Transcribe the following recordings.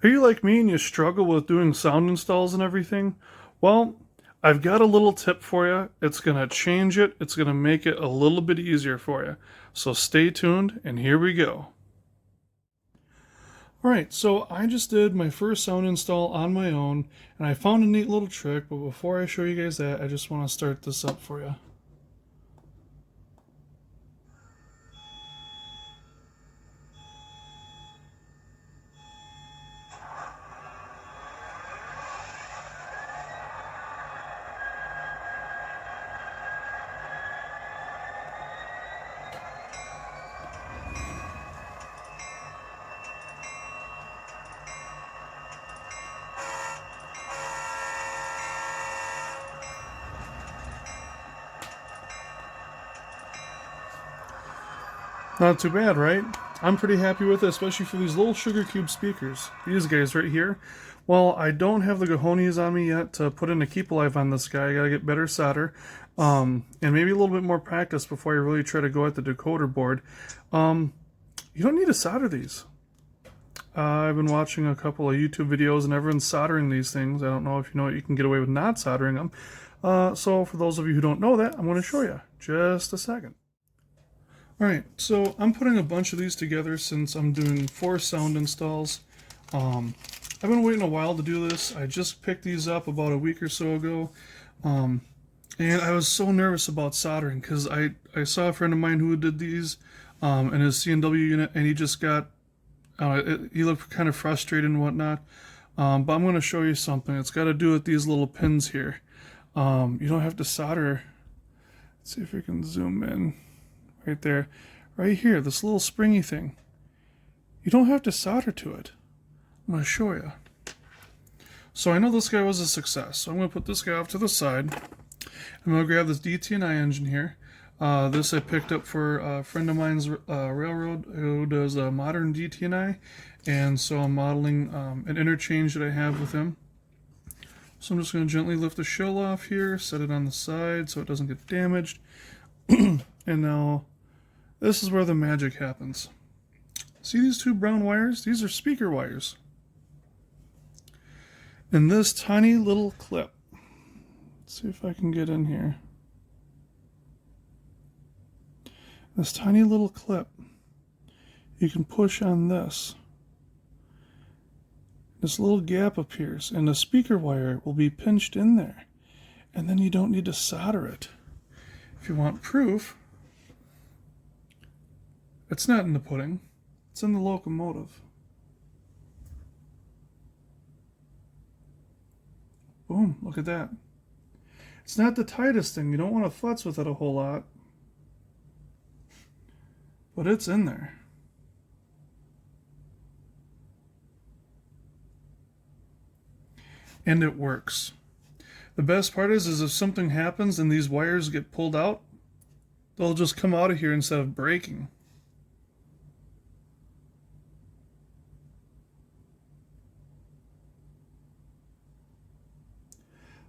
Are you like me and you struggle with doing sound installs and everything? Well, I've got a little tip for you. It's going to change it. It's going to make it a little bit easier for you. So stay tuned and here we go. Alright, so I just did my first sound install on my own and I found a neat little trick, but before I show you guys that, I just want to start this up for you. Not too bad, right? I'm pretty happy with it, especially for these little sugar cube speakers. These guys right here. Well, I don't have the cojones on me yet to put in a keep alive on this guy. I gotta get better solder. And maybe a little bit more practice before I really try to go at the decoder board. You don't need to solder these. I've been watching a couple of YouTube videos and everyone's soldering these things. I don't know if you know it, you can get away with not soldering them. So for those of you who don't know that, I'm going to show you. Just a second. Alright, so I'm putting a bunch of these together since I'm doing 4 sound installs. I've been waiting a while to do this. I just picked these up about a week or so ago. And I was so nervous about soldering because I saw a friend of mine who did these in his CNW unit and he just got, he looked kind of frustrated and whatnot. But I'm going to show you something. It's got to do with these little pins here. You don't have to solder. Let's see if we can zoom in. Right there, right here, this little springy thing. You don't have to solder to it. I'm going to show you. So I know this guy was a success, so I'm going to put this guy off to the side. I'm going to grab this DT&I engine here. This I picked up for a friend of mine's railroad who does a modern DT&I, and so I'm modeling an interchange that I have with him. So I'm just going to gently lift the shell off here, set it on the side so it doesn't get damaged. And now this is where the magic happens. See these 2 brown wires? These are speaker wires. And this tiny little clip. Let's see if I can get in here. This tiny little clip. You can push on this. This little gap appears and the speaker wire will be pinched in there. And then you don't need to solder it. If you want proof, it's not in the pudding, it's in the locomotive. Boom, look at that. It's not the tightest thing, you don't want to futz with it a whole lot. But it's in there. And it works. The best part is if something happens and these wires get pulled out, they'll just come out of here instead of breaking.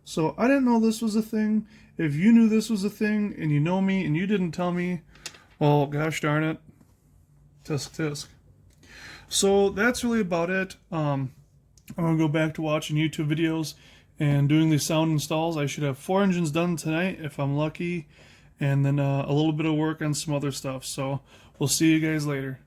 So I didn't know this was a thing. If you knew this was a thing and you know me and you didn't tell me, well, gosh darn it. Tisk tisk. So that's really about it. I'm going to go back to watching YouTube videos and doing these sound installs. I should have 4 engines done tonight if I'm lucky, and then a little bit of work on some other stuff. So we'll see you guys later.